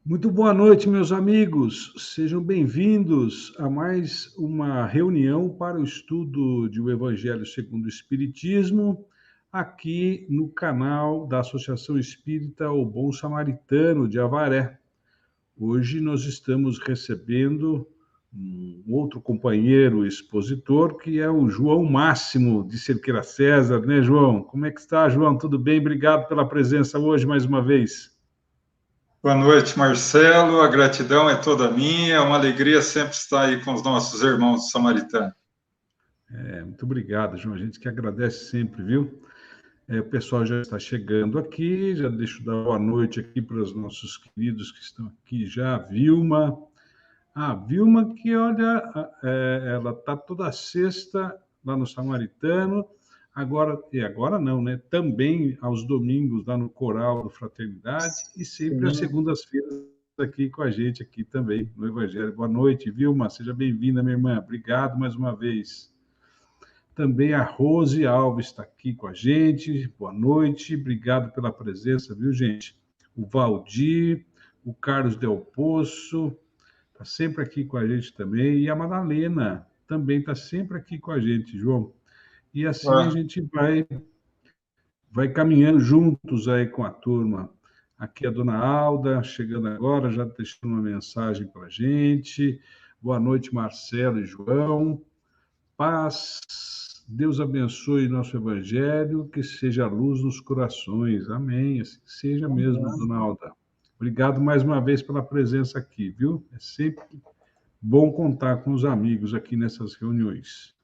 Muito boa noite, meus amigos. Sejam bem-vindos a mais uma reunião para o estudo de O Evangelho segundo o Espiritismo, aqui no canal da Associação Espírita O Bom Samaritano de Avaré. Hoje nós estamos recebendo um outro companheiro expositor, que é o João Máximo de Cerqueira César, né, João? Como é que está, João? Tudo bem? Obrigado pela presença hoje mais uma vez. Boa noite, Marcelo. A gratidão é toda minha. É uma alegria sempre estar aí com os nossos irmãos samaritanos. Muito obrigado, João. A gente que agradece sempre, viu? O pessoal já está chegando aqui, já deixo dar boa noite aqui para os nossos queridos que estão aqui já. Vilma. Vilma que, olha, ela está toda sexta lá no Samaritano, agora não, né? Também aos domingos lá no Coral do Fraternidade e sempre às segundas-feiras aqui com a gente aqui também no Evangelho. Boa noite, Vilma, seja bem-vinda, minha irmã. Obrigado mais uma vez. Também a Rose Alves está aqui com a gente. Boa noite, obrigado pela presença, viu, gente? O Valdir, o Carlos Del Poço, está sempre aqui com a gente também. E a Madalena também está sempre aqui com a gente, João. E assim a gente vai caminhando juntos aí com a turma. Aqui a dona Alda, chegando agora, já deixando uma mensagem para a gente. Boa noite, Marcelo e João. Paz, Deus abençoe nosso Evangelho, que seja a luz nos corações. Amém. Assim seja mesmo, dona Alda. Obrigado mais uma vez pela presença aqui, viu? É sempre bom contar com os amigos aqui nessas reuniões.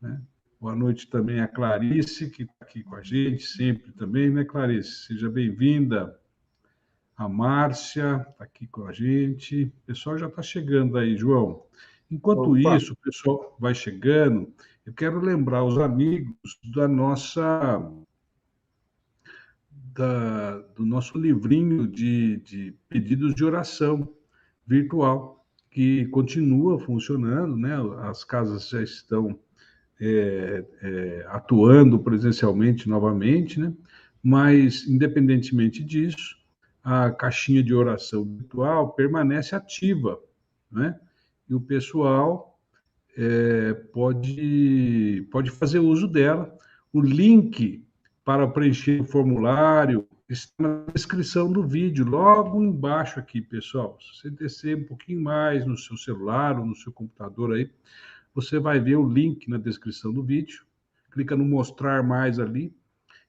Né? Boa noite também a Clarice, que está aqui com a gente, sempre também, né, Clarice? Seja bem-vinda. A Márcia está aqui com a gente. O pessoal já está chegando aí, João. Enquanto isso, o pessoal vai chegando, eu quero lembrar os amigos do nosso livrinho de pedidos de oração virtual, que continua funcionando, né? As casas já estão atuando presencialmente novamente, né? Mas, independentemente disso, a caixinha de oração virtual permanece ativa, né? E o pessoal pode fazer uso dela. O link para preencher o formulário está na descrição do vídeo, logo embaixo aqui, pessoal. Se você descer um pouquinho mais no seu celular ou no seu computador aí, você vai ver o link na descrição do vídeo. Clica no mostrar mais ali,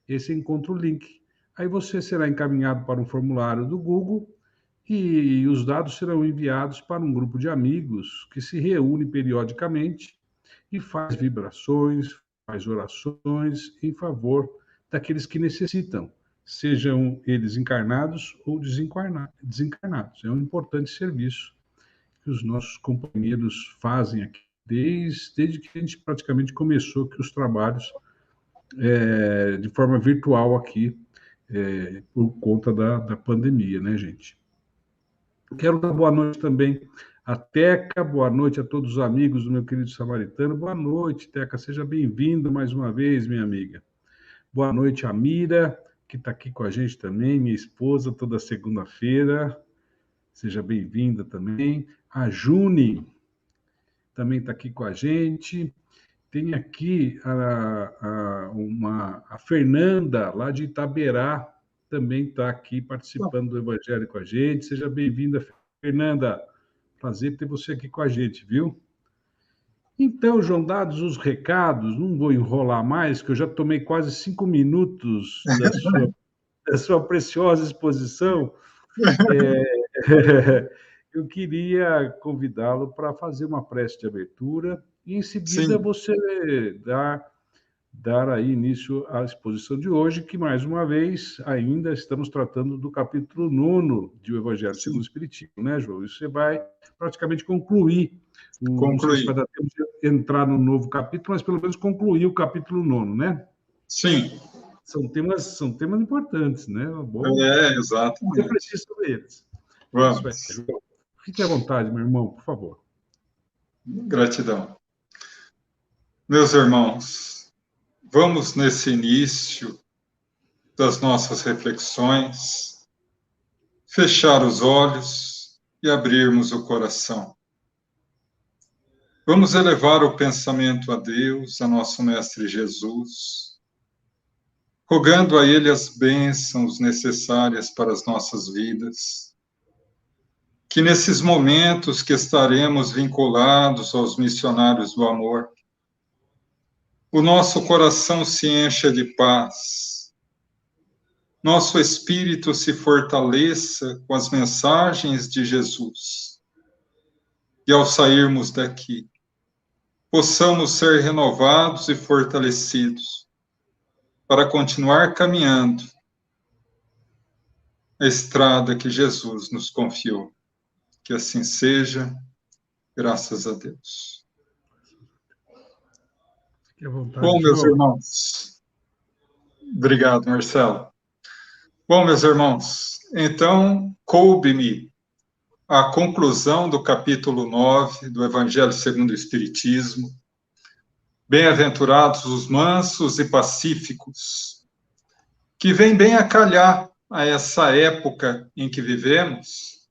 e você encontra o link. Aí você será encaminhado para um formulário do Google e os dados serão enviados para um grupo de amigos que se reúne periodicamente e faz vibrações, faz orações em favor daqueles que necessitam, sejam eles encarnados ou desencarnados. É um importante serviço que os nossos companheiros fazem aqui, desde que a gente praticamente começou aqui os trabalhos de forma virtual aqui, por conta da pandemia, né, gente? Quero dar boa noite também a Teca, boa noite a todos os amigos do meu querido Samaritano. Boa noite, Teca, seja bem-vindo mais uma vez, minha amiga. Boa noite a Mira, que está aqui com a gente também, minha esposa, toda segunda-feira. Seja bem-vinda também. A June também está aqui com a gente. Tem aqui a Fernanda, lá de Itaberá, também está aqui participando do Evangelho com a gente. Seja bem-vinda, Fernanda. Prazer ter você aqui com a gente, viu? Então, João, dados os recados, não vou enrolar mais, que eu já tomei quase 5 minutos da sua preciosa exposição. Eu queria convidá-lo para fazer uma prece de abertura e, em seguida, Sim. você dar aí início à exposição de hoje, que, mais uma vez, ainda estamos tratando do capítulo 9 de O Evangelho segundo o Espiritismo, né, João? Isso você vai praticamente concluir. Não sei se vai dar tempo de entrar no novo capítulo, mas pelo menos concluir o capítulo 9, né? Sim. São temas importantes, né? Bom, Exatamente. refletir sobre eles. Vamos. Isso aí, João. Fique à vontade, meu irmão, por favor. Gratidão. Meus irmãos, vamos nesse início das nossas reflexões fechar os olhos e abrirmos o coração. Vamos elevar o pensamento a Deus, a nosso Mestre Jesus, rogando a Ele as bênçãos necessárias para as nossas vidas. Que nesses momentos que estaremos vinculados aos missionários do amor, o nosso coração se encha de paz, nosso espírito se fortaleça com as mensagens de Jesus. E ao sairmos daqui, possamos ser renovados e fortalecidos para continuar caminhando a estrada que Jesus nos confiou. Que assim seja, graças a Deus. Fique à vontade, Bom, meus João. irmãos. Obrigado, Marcelo. Bom, meus irmãos, então coube-me a conclusão do capítulo 9 do Evangelho segundo o Espiritismo. Bem-aventurados os mansos e pacíficos, que vem bem a calhar a essa época em que vivemos,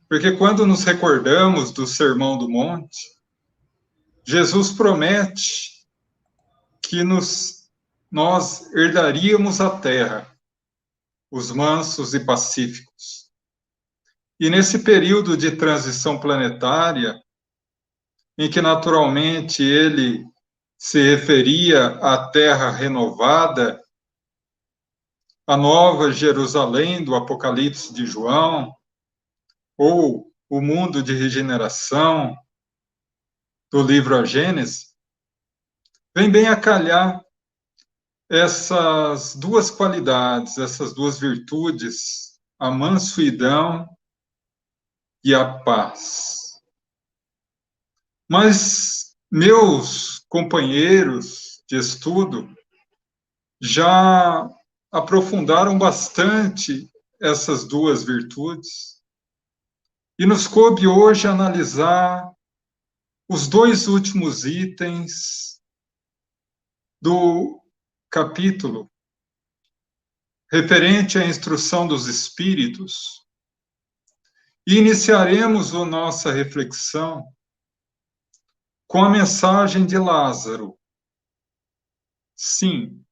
porque quando nos recordamos do Sermão do Monte, Jesus promete que nós herdaríamos a terra, os mansos e pacíficos. E nesse período de transição planetária, em que naturalmente ele se referia à terra renovada, a nova Jerusalém do Apocalipse de João, ou o mundo de regeneração do livro A Gênese, vem bem a calhar essas duas qualidades, essas duas virtudes, a mansuidão e a paz. Mas meus companheiros de estudo já aprofundaram bastante essas duas virtudes e nos coube hoje analisar os dois últimos itens do capítulo referente à instrução dos espíritos. E iniciaremos a nossa reflexão com a mensagem de Lázaro. Sim,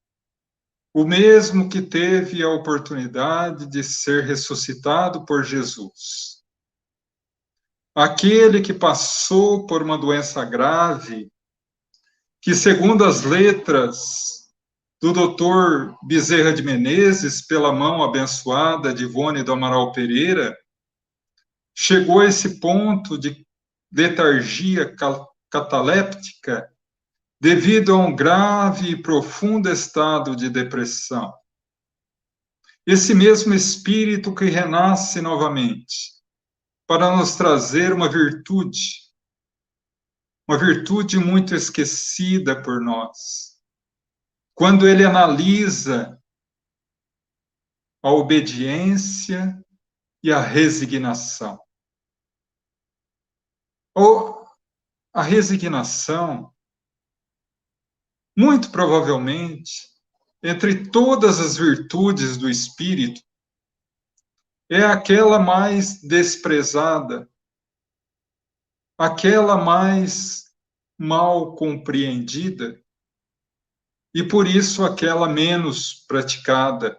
o mesmo que teve a oportunidade de ser ressuscitado por Jesus. Aquele que passou por uma doença grave, que segundo as letras do Dr. Bezerra de Menezes, pela mão abençoada de Ivone do Amaral Pereira, chegou a esse ponto de letargia cataléptica devido a um grave e profundo estado de depressão. Esse mesmo espírito que renasce novamente para nos trazer uma virtude muito esquecida por nós. Quando ele analisa a obediência e a resignação. Ou a resignação, muito provavelmente, entre todas as virtudes do espírito, é aquela mais desprezada, aquela mais mal compreendida e, por isso, aquela menos praticada.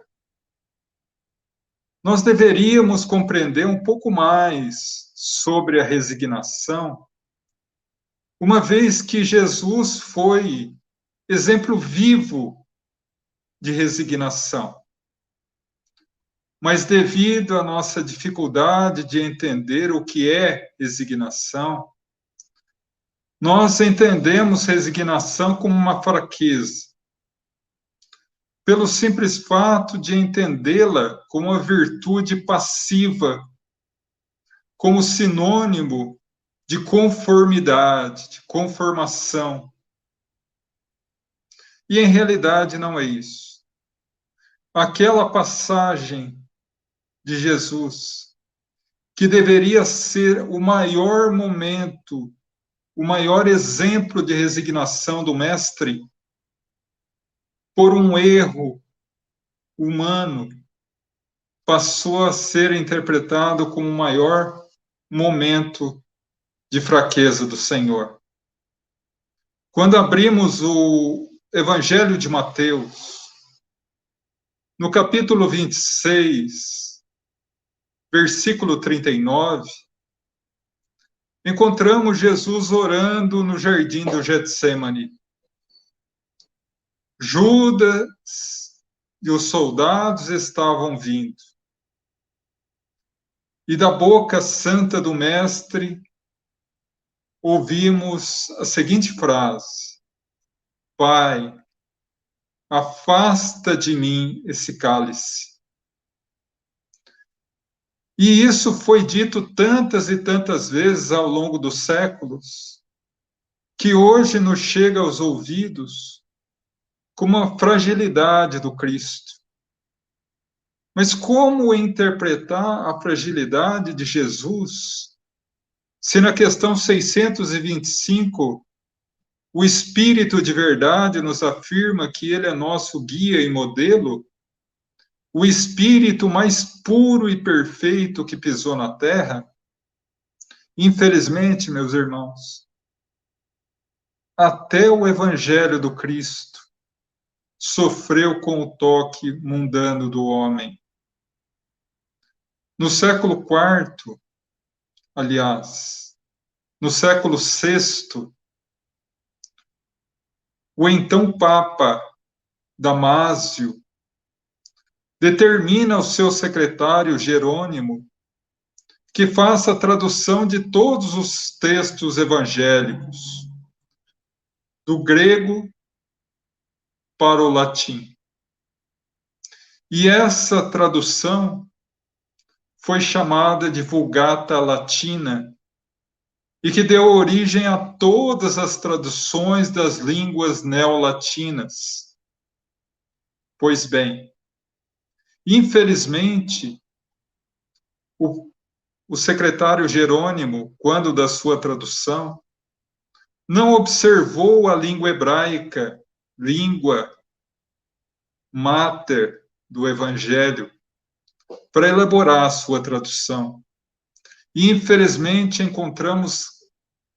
Nós deveríamos compreender um pouco mais sobre a resignação, uma vez que Jesus foi exemplo vivo de resignação. Mas devido à nossa dificuldade de entender o que é resignação, nós entendemos resignação como uma fraqueza, pelo simples fato de entendê-la como uma virtude passiva, como sinônimo de conformidade, de conformação. E em realidade não é isso. Aquela passagem de Jesus, que deveria ser o maior momento, o maior exemplo de resignação do Mestre, por um erro humano, passou a ser interpretado como o maior momento de fraqueza do Senhor. Quando abrimos o Evangelho de Mateus, no capítulo 26, versículo 39, encontramos Jesus orando no jardim do Getsêmani. Judas e os soldados estavam vindo. E da boca santa do Mestre, ouvimos a seguinte frase: Pai, afasta de mim esse cálice. E isso foi dito tantas e tantas vezes ao longo dos séculos, que hoje nos chega aos ouvidos como a fragilidade do Cristo. Mas como interpretar a fragilidade de Jesus, se na questão 625, o Espírito de verdade nos afirma que ele é nosso guia e modelo, o Espírito mais puro e perfeito que pisou na terra? Infelizmente, meus irmãos, até o Evangelho do Cristo sofreu com o toque mundano do homem. No século IV, aliás, no século VI, o então Papa Damásio determina ao seu secretário Jerônimo que faça a tradução de todos os textos evangélicos, do grego para o latim. E essa tradução foi chamada de Vulgata Latina, e que deu origem a todas as traduções das línguas neolatinas. Pois bem, infelizmente, o secretário Jerônimo, quando da sua tradução, não observou a língua hebraica, língua máter do Evangelho, para elaborar a sua tradução. E, infelizmente, encontramos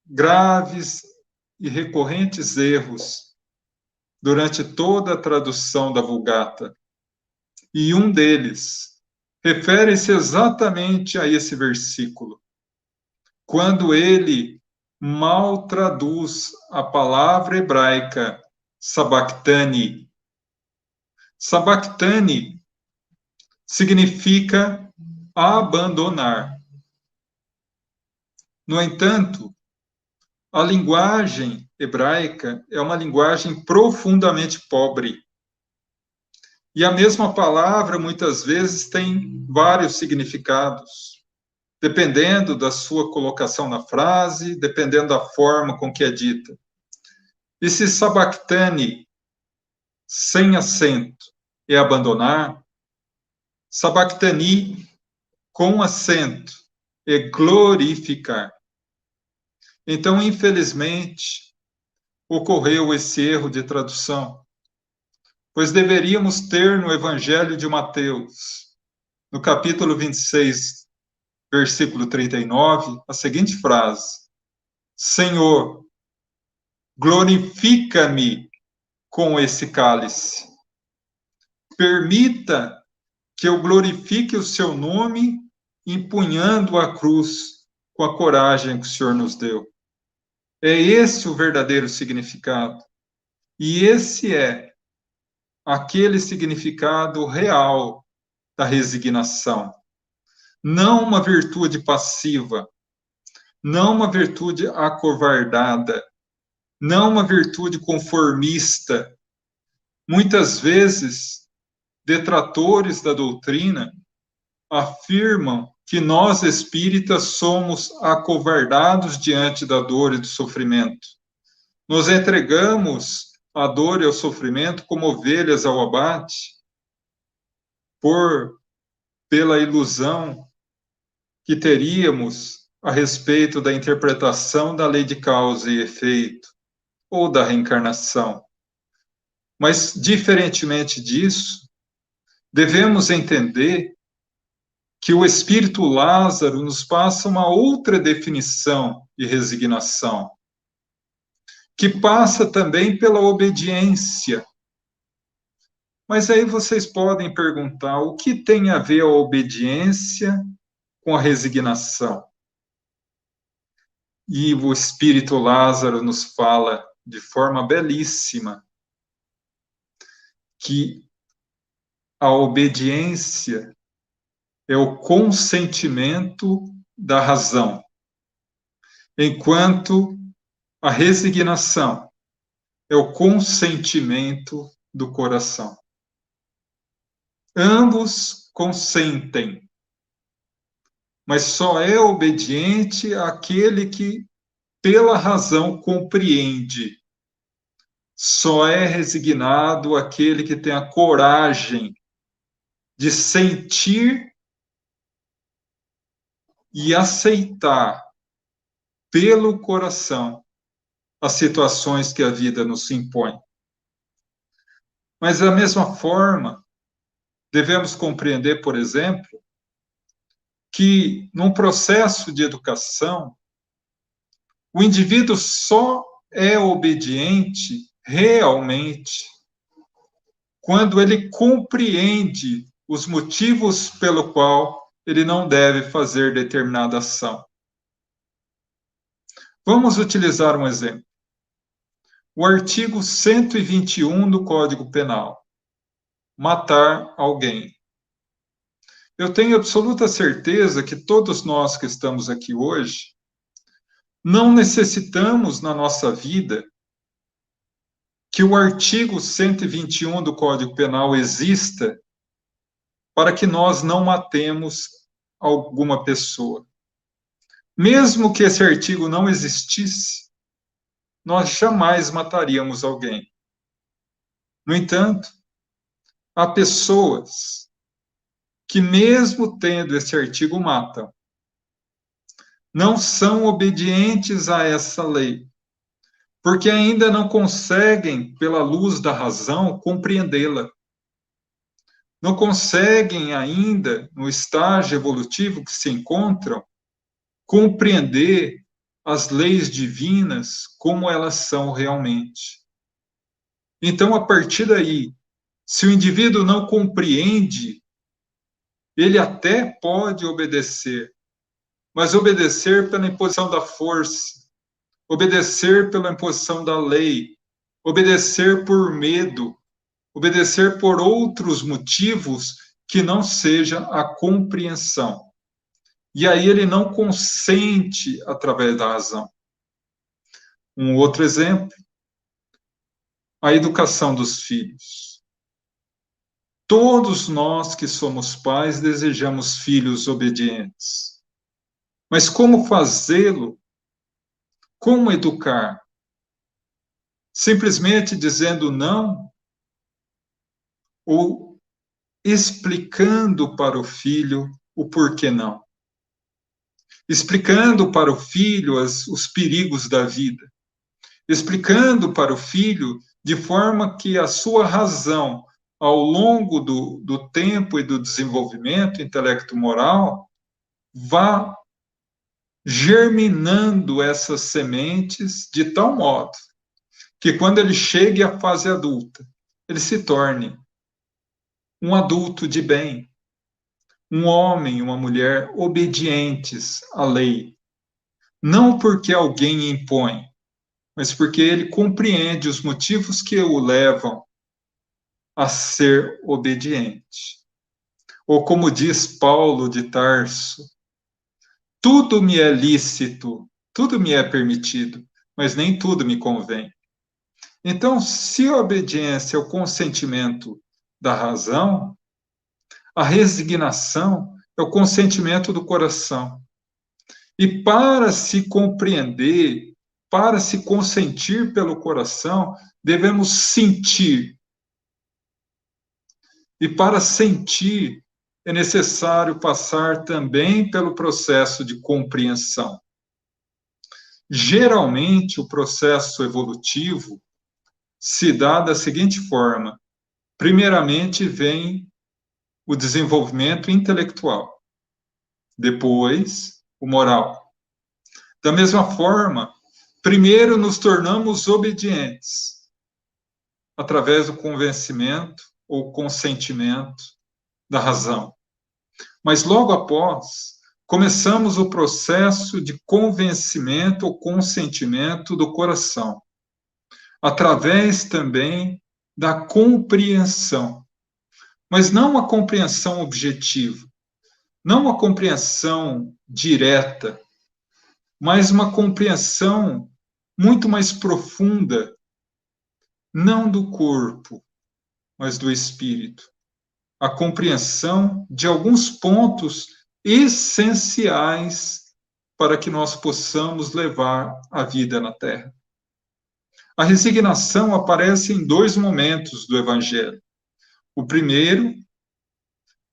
graves e recorrentes erros durante toda a tradução da Vulgata. E um deles refere-se exatamente a esse versículo, quando ele mal traduz a palavra hebraica sabachthani. Sabachthani significa abandonar. No entanto, a linguagem hebraica é uma linguagem profundamente pobre. E a mesma palavra, muitas vezes, tem vários significados, dependendo da sua colocação na frase, dependendo da forma com que é dita. E se sabachthani, sem acento, é abandonar, sabachthani, com acento, é glorificar. Então, infelizmente, ocorreu esse erro de tradução, pois deveríamos ter no Evangelho de Mateus, no capítulo 26, versículo 39, a seguinte frase: Senhor, glorifica-me com esse cálice. Permita que eu glorifique o seu nome empunhando a cruz com a coragem que o Senhor nos deu. É esse o verdadeiro significado. E esse é aquele significado real da resignação. Não uma virtude passiva, não uma virtude acovardada, não uma virtude conformista. Muitas vezes, detratores da doutrina afirmam que nós espíritas somos acovardados diante da dor e do sofrimento. Nos entregamos à dor e ao sofrimento como ovelhas ao abate, pela ilusão que teríamos a respeito da interpretação da lei de causa e efeito, ou da reencarnação. Mas, diferentemente disso, devemos entender que o espírito Lázaro nos passa uma outra definição de resignação, que passa também pela obediência. Mas aí vocês podem perguntar, o que tem a ver a obediência com a resignação? E o espírito Lázaro nos fala de forma belíssima que a obediência é o consentimento da razão, enquanto a resignação é o consentimento do coração. Ambos consentem, mas só é obediente aquele que, pela razão, compreende. Só é resignado aquele que tem a coragem de sentir e aceitar pelo coração as situações que a vida nos impõe. Mas, da mesma forma, devemos compreender, por exemplo, que num processo de educação, o indivíduo só é obediente realmente quando ele compreende os motivos pelo qual ele não deve fazer determinada ação. Vamos utilizar um exemplo. O artigo 121 do Código Penal. Matar alguém. Eu tenho absoluta certeza que todos nós que estamos aqui hoje não necessitamos na nossa vida que o artigo 121 do Código Penal exista para que nós não matemos alguma pessoa. Mesmo que esse artigo não existisse, nós jamais mataríamos alguém. No entanto, há pessoas que, mesmo tendo esse artigo, matam. Não são obedientes a essa lei, porque ainda não conseguem, pela luz da razão, compreendê-la. Não conseguem ainda, no estágio evolutivo que se encontram, compreender as leis divinas como elas são realmente. Então, a partir daí, se o indivíduo não compreende, ele até pode obedecer, mas obedecer pela imposição da força, obedecer pela imposição da lei, obedecer por medo, obedecer por outros motivos que não seja a compreensão. E aí ele não consente através da razão. Um outro exemplo, a educação dos filhos. Todos nós que somos pais desejamos filhos obedientes. Mas como fazê-lo? Como educar? Simplesmente dizendo não? Ou explicando para o filho o porquê não? Explicando para o filho os perigos da vida. Explicando para o filho de forma que a sua razão, ao longo do tempo e do desenvolvimento intelecto-moral, vá germinando essas sementes de tal modo que quando ele chegue à fase adulta, ele se torne um adulto de bem, um homem e uma mulher obedientes à lei, não porque alguém impõe, mas porque ele compreende os motivos que o levam a ser obediente. Ou como diz Paulo de Tarso, tudo me é lícito, tudo me é permitido, mas nem tudo me convém. Então, se a obediência é o consentimento da razão, a resignação é o consentimento do coração. E para se compreender, para se consentir pelo coração, devemos sentir. E para sentir, é necessário passar também pelo processo de compreensão. Geralmente, o processo evolutivo se dá da seguinte forma: primeiramente vem o desenvolvimento intelectual. depois o moral. Da mesma forma, primeiro nos tornamos obedientes, através do convencimento ou consentimento da razão. Mas logo após, começamos o processo de convencimento ou consentimento do coração, através também da compreensão. Mas não uma compreensão objetiva, não uma compreensão direta, mas uma compreensão muito mais profunda, não do corpo, mas do espírito. A compreensão de alguns pontos essenciais para que nós possamos levar a vida na Terra. A resignação aparece em 2 momentos do Evangelho. O primeiro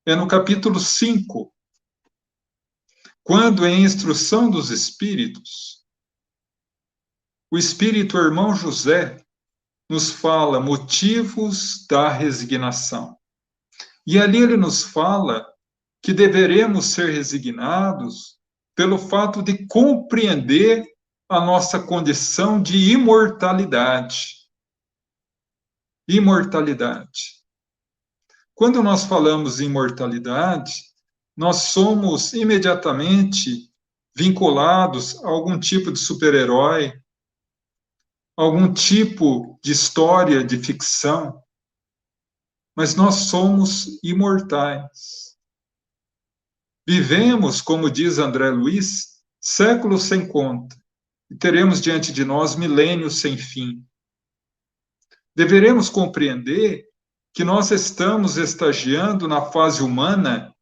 é no capítulo 5, quando, em instrução dos Espíritos, o Espírito Irmão José nos fala motivos da resignação. E ali ele nos fala que deveremos ser resignados pelo fato de compreender a nossa condição de imortalidade. Imortalidade. Quando nós falamos em imortalidade, nós somos imediatamente vinculados a algum tipo de super-herói, algum tipo de história de ficção, mas nós somos imortais. Vivemos, como diz André Luiz, séculos sem conta, e teremos diante de nós milênios sem fim. Deveremos compreender que nós estamos estagiando na fase humana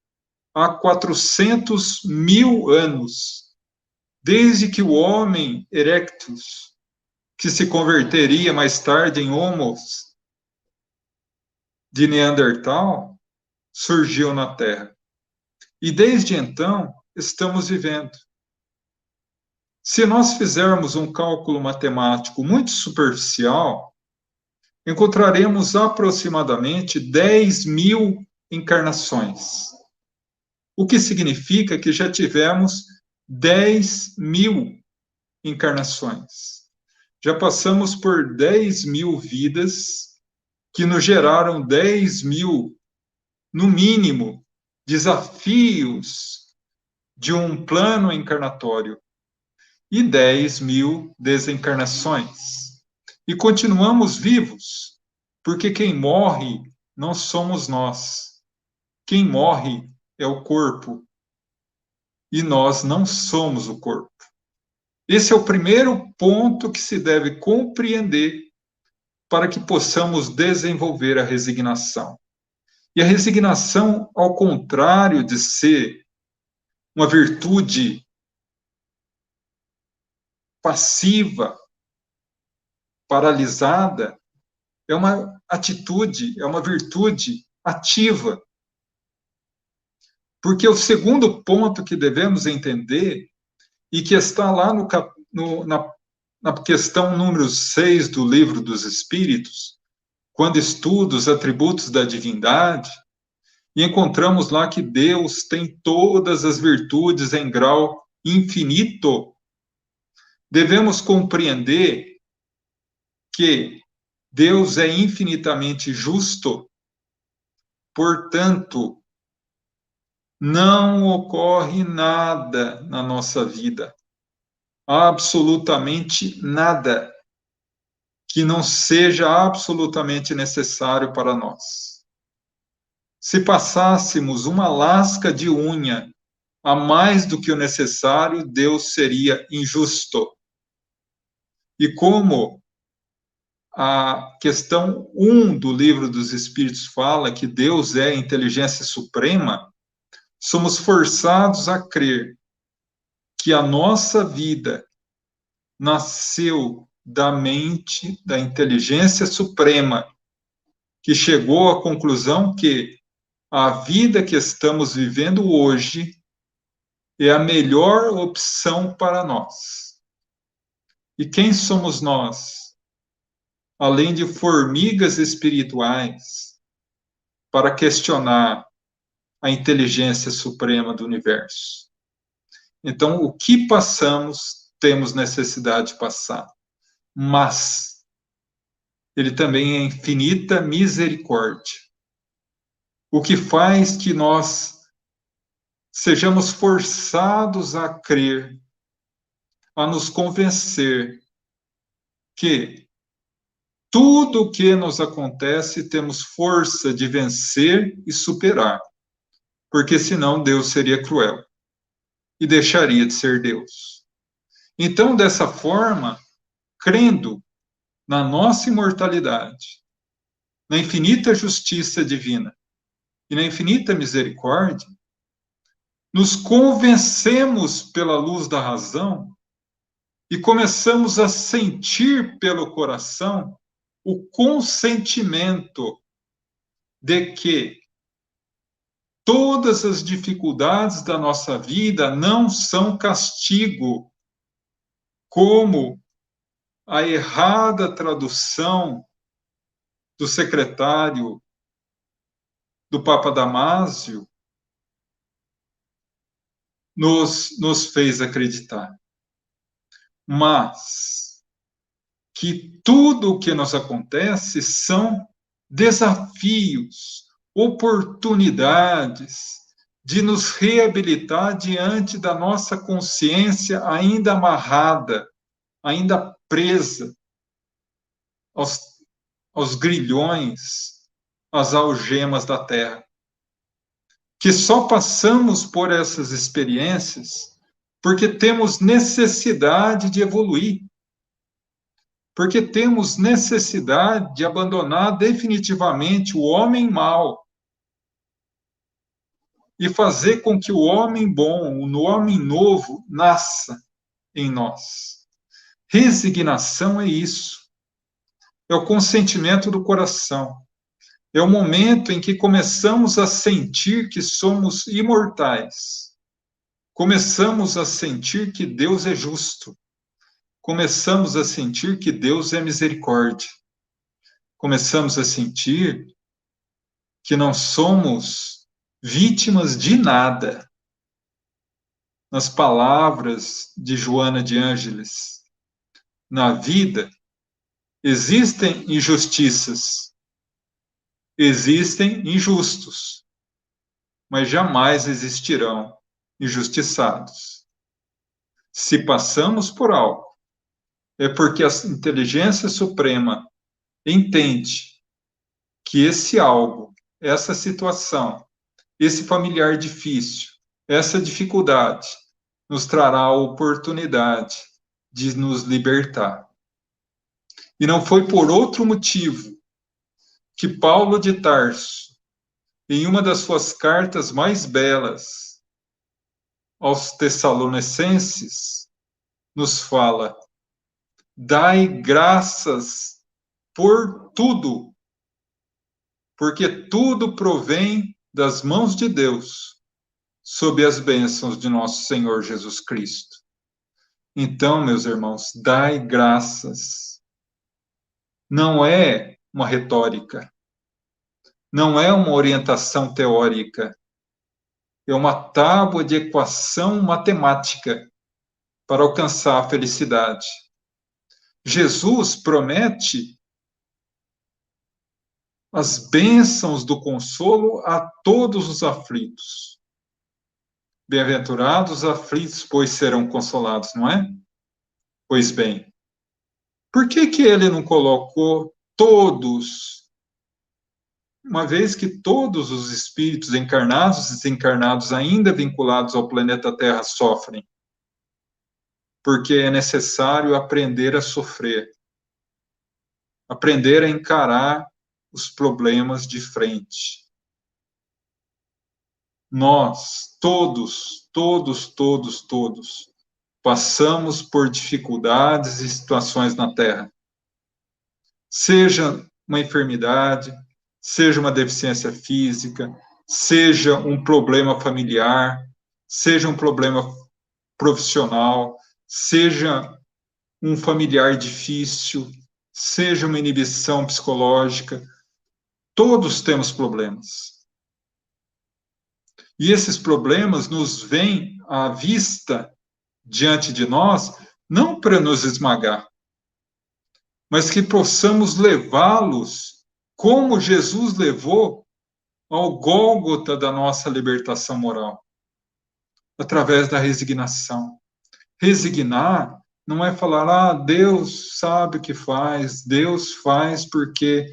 há 400 mil anos, desde que o homem erectus, que se converteria mais tarde em Homo de Neandertal, surgiu na Terra. E desde então, estamos vivendo. Se nós fizermos um cálculo matemático muito superficial, encontraremos aproximadamente 10 mil encarnações. O que significa que já tivemos 10 mil encarnações. Já passamos por 10 mil vidas que nos geraram 10 mil, no mínimo, desafios de um plano encarnatório e 10 mil desencarnações. E continuamos vivos, porque quem morre não somos nós. Quem morre é o corpo, e nós não somos o corpo. Esse é o primeiro ponto que se deve compreender para que possamos desenvolver a resignação. E a resignação, ao contrário de ser uma virtude passiva, paralisada, é uma atitude, é uma virtude ativa. Porque o segundo ponto que devemos entender, e que está lá na questão número 6 do Livro dos Espíritos, quando estuda os atributos da divindade, e encontramos lá que Deus tem todas as virtudes em grau infinito, devemos compreender que Deus é infinitamente justo, portanto, não ocorre nada na nossa vida, absolutamente nada, que não seja absolutamente necessário para nós. Se passássemos uma lasca de unha a mais do que o necessário, Deus seria injusto. E como a questão 1 do Livro dos Espíritos fala que Deus é a inteligência suprema, somos forçados a crer que a nossa vida nasceu da mente, da inteligência suprema, que chegou à conclusão que a vida que estamos vivendo hoje é a melhor opção para nós. E quem somos nós? Além de formigas espirituais, para questionar a inteligência suprema do universo. Então, o que passamos, temos necessidade de passar. Mas ele também é infinita misericórdia. O que faz que nós sejamos forçados a crer, a nos convencer que tudo o que nos acontece temos força de vencer e superar, porque senão Deus seria cruel e deixaria de ser Deus. Então, dessa forma, crendo na nossa imortalidade, na infinita justiça divina e na infinita misericórdia, nos convencemos pela luz da razão e começamos a sentir pelo coração o consentimento de que todas as dificuldades da nossa vida não são castigo, como a errada tradução do secretário do Papa Damásio nos fez acreditar. Mas que tudo o que nos acontece são desafios, oportunidades de nos reabilitar diante da nossa consciência ainda amarrada, ainda presa aos grilhões, às algemas da terra. Que só passamos por essas experiências porque temos necessidade de evoluir, porque temos necessidade de abandonar definitivamente o homem mau e fazer com que o homem bom, o homem novo, nasça em nós. Resignação é isso. É o consentimento do coração. É o momento em que começamos a sentir que somos imortais. Começamos a sentir que Deus é justo. Começamos a sentir que Deus é misericórdia. Começamos a sentir que não somos vítimas de nada. Nas palavras de Joana de Ângeles, na vida existem injustiças, existem injustos, mas jamais existirão injustiçados. Se passamos por algo, é porque a inteligência suprema entende que esse algo, essa situação, esse familiar difícil, essa dificuldade, nos trará a oportunidade de nos libertar. E não foi por outro motivo que Paulo de Tarso, em uma das suas cartas mais belas aos Tessalonicenses, nos fala: dai graças por tudo, porque tudo provém das mãos de Deus, sob as bênçãos de nosso Senhor Jesus Cristo. Então, meus irmãos, dai graças. Não é uma retórica, não é uma orientação teórica, é uma tábua de equação matemática para alcançar a felicidade. Jesus promete as bênçãos do consolo a todos os aflitos. Bem-aventurados os aflitos, pois serão consolados, não é? Pois bem, por que ele não colocou todos, uma vez que todos os espíritos encarnados e desencarnados ainda vinculados ao planeta Terra sofrem? Porque é necessário aprender a sofrer, aprender a encarar os problemas de frente. Nós, todos, passamos por dificuldades e situações na Terra. Seja uma enfermidade, seja uma deficiência física, seja um problema familiar, seja um problema profissional, seja um familiar difícil, seja uma inibição psicológica, todos temos problemas. E esses problemas nos vêm à vista diante de nós, não para nos esmagar, mas que possamos levá-los como Jesus levou ao Gólgota da nossa libertação moral, através da resignação. Resignar não é falar, Deus sabe o que faz, Deus faz porque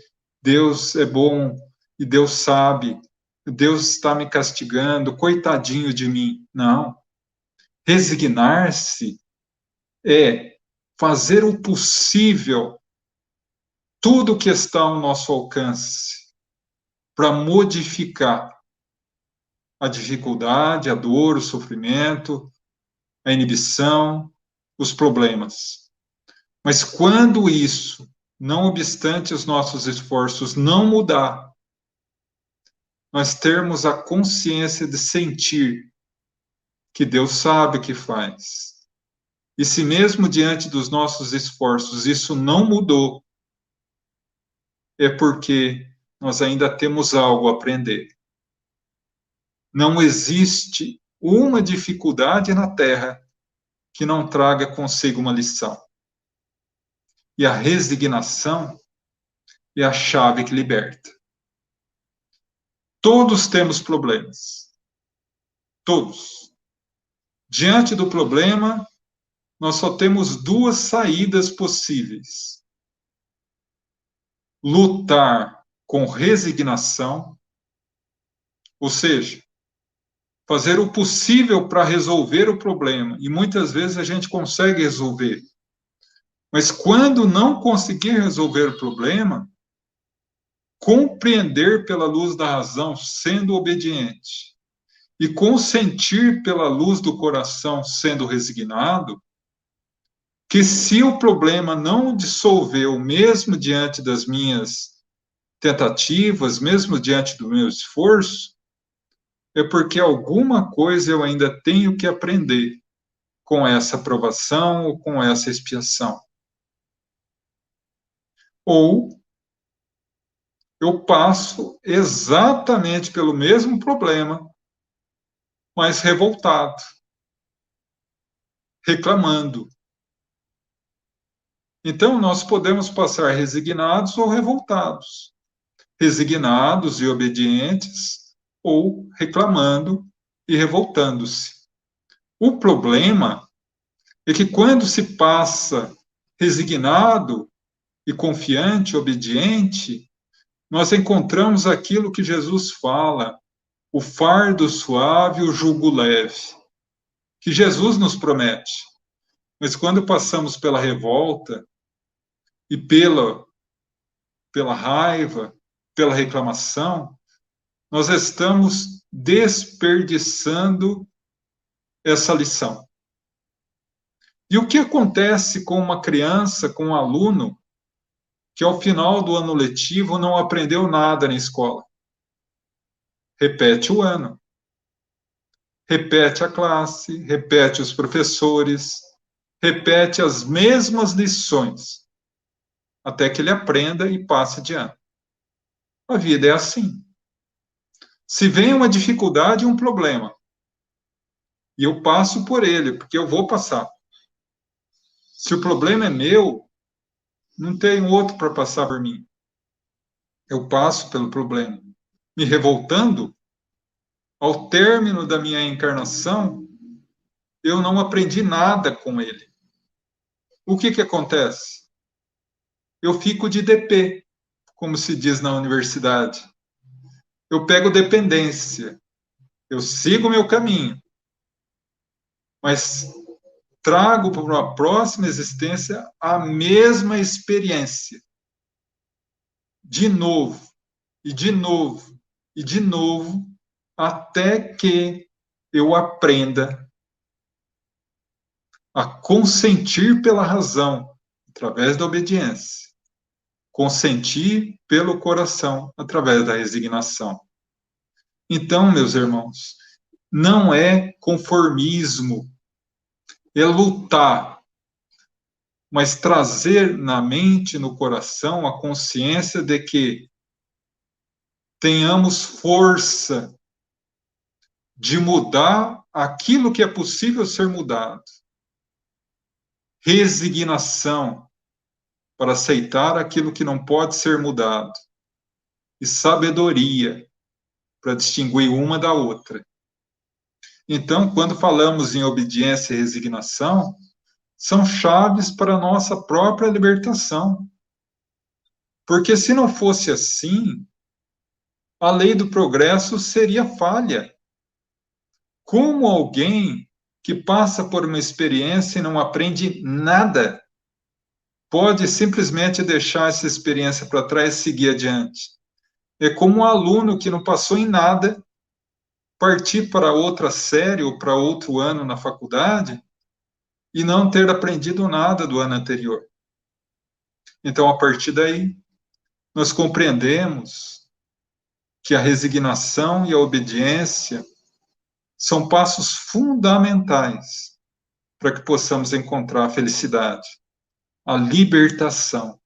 Deus é bom e Deus sabe, Deus está me castigando, coitadinho de mim. Não. Resignar-se é fazer o possível, tudo que está ao nosso alcance, para modificar a dificuldade, a dor, o sofrimento, a inibição, os problemas. Mas quando isso, não obstante os nossos esforços, não mudar, nós termos a consciência de sentir que Deus sabe o que faz. E se mesmo diante dos nossos esforços isso não mudou, é porque nós ainda temos algo a aprender. Não existe uma dificuldade na Terra que não traga consigo uma lição. E a resignação é a chave que liberta. Todos temos problemas. Todos. Diante do problema, nós só temos duas saídas possíveis: lutar com resignação, ou seja, fazer o possível para resolver o problema, e muitas vezes a gente consegue resolver. Mas quando não conseguir resolver o problema, compreender pela luz da razão, sendo obediente, e consentir pela luz do coração, sendo resignado, que se o problema não dissolveu, mesmo diante das minhas tentativas, mesmo diante do meu esforço, é porque alguma coisa eu ainda tenho que aprender com essa provação ou com essa expiação. Ou eu passo exatamente pelo mesmo problema, mas revoltado, reclamando. Então, nós podemos passar resignados ou revoltados. Resignados e obedientes, ou reclamando e revoltando-se. O problema é que quando se passa resignado e confiante, obediente, nós encontramos aquilo que Jesus fala, o fardo suave, o jugo leve, que Jesus nos promete. Mas quando passamos pela revolta e pela raiva, pela reclamação, nós estamos desperdiçando essa lição. E o que acontece com uma criança, com um aluno, que ao final do ano letivo não aprendeu nada na escola? Repete o ano. Repete a classe, repete os professores, repete as mesmas lições, até que ele aprenda e passe de ano. A vida é assim. Se vem uma dificuldade, um problema, e eu passo por ele, porque eu vou passar. Se o problema é meu, não tem outro para passar por mim. Eu passo pelo problema. Me revoltando, ao término da minha encarnação, eu não aprendi nada com ele. O que acontece? Eu fico de DP, como se diz na universidade. Eu pego dependência. Eu sigo o meu caminho. Mas trago para uma próxima existência a mesma experiência. De novo, e de novo, e de novo, até que eu aprenda a consentir pela razão, através da obediência. Consentir pelo coração, através da resignação. Então, meus irmãos, não é conformismo, é lutar, mas trazer na mente, no coração, a consciência de que tenhamos força de mudar aquilo que é possível ser mudado. Resignação, para aceitar aquilo que não pode ser mudado. E sabedoria, para distinguir uma da outra. Então, quando falamos em obediência e resignação, são chaves para a nossa própria libertação. Porque se não fosse assim, a lei do progresso seria falha. Como alguém que passa por uma experiência e não aprende nada pode simplesmente deixar essa experiência para trás e seguir adiante? É como um aluno que não passou em nada, partir para outra série ou para outro ano na faculdade e não ter aprendido nada do ano anterior. Então, a partir daí, nós compreendemos que a resignação e a obediência são passos fundamentais para que possamos encontrar a felicidade, a libertação,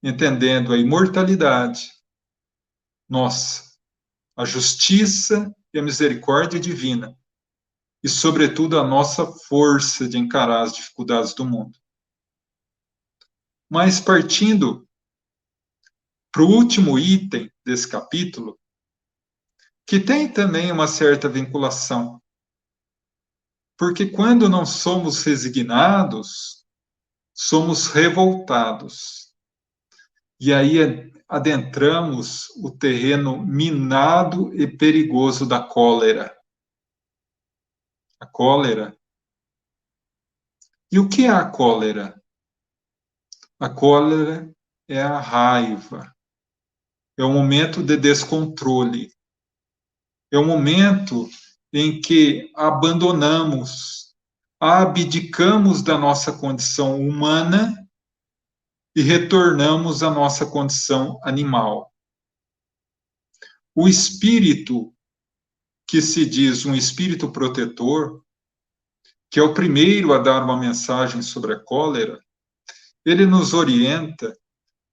entendendo a imortalidade, nossa, a justiça e a misericórdia divina, e, sobretudo, a nossa força de encarar as dificuldades do mundo. Mas, partindo para o último item desse capítulo, que tem também uma certa vinculação, porque quando não somos resignados, somos revoltados. E aí adentramos o terreno minado e perigoso da cólera. A cólera. E o que é a cólera? A cólera é a raiva. É um momento de descontrole. É um momento em que abandonamos, abdicamos da nossa condição humana e retornamos à nossa condição animal. O espírito, que se diz um espírito protetor, que é o primeiro a dar uma mensagem sobre a cólera, ele nos orienta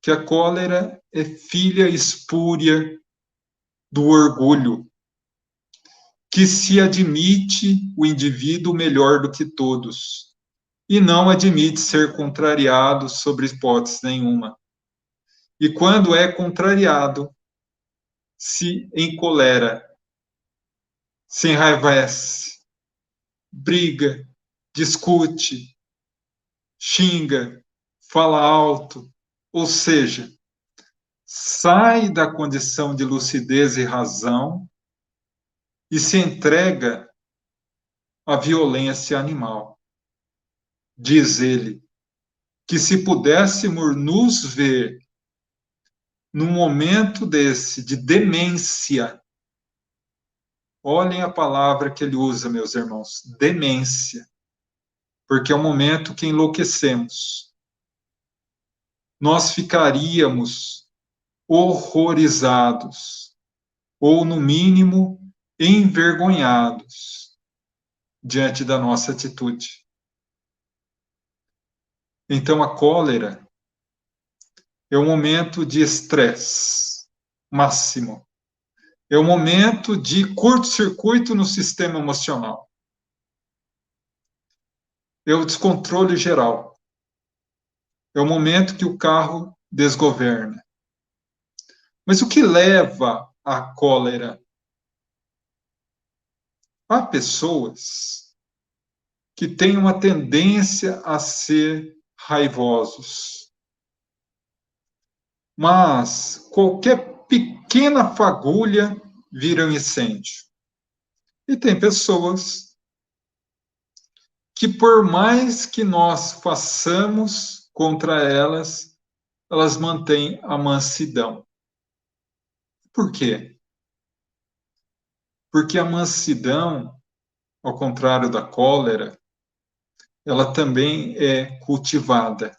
que a cólera é filha espúria do orgulho, que se admite o indivíduo melhor do que todos, e não admite ser contrariado sobre hipótese nenhuma. E quando é contrariado, se encolera, se enraivece, briga, discute, xinga, fala alto, ou seja, sai da condição de lucidez e razão e se entrega à violência animal. Diz ele que se pudéssemos nos ver num momento desse de demência, olhem a palavra que ele usa, meus irmãos, demência, porque é o momento que enlouquecemos. Nós ficaríamos horrorizados, ou, no mínimo, envergonhados diante da nossa atitude. Então, a cólera é um momento de estresse máximo. É um momento de curto-circuito no sistema emocional. É o descontrole geral. É o momento que o carro desgoverna. Mas o que leva à cólera? Há pessoas que têm uma tendência a ser raivosos. Mas qualquer pequena fagulha vira um incêndio. E tem pessoas que, por mais que nós façamos contra elas, elas mantêm a mansidão. Por quê? Porque a mansidão, ao contrário da cólera, ela também é cultivada.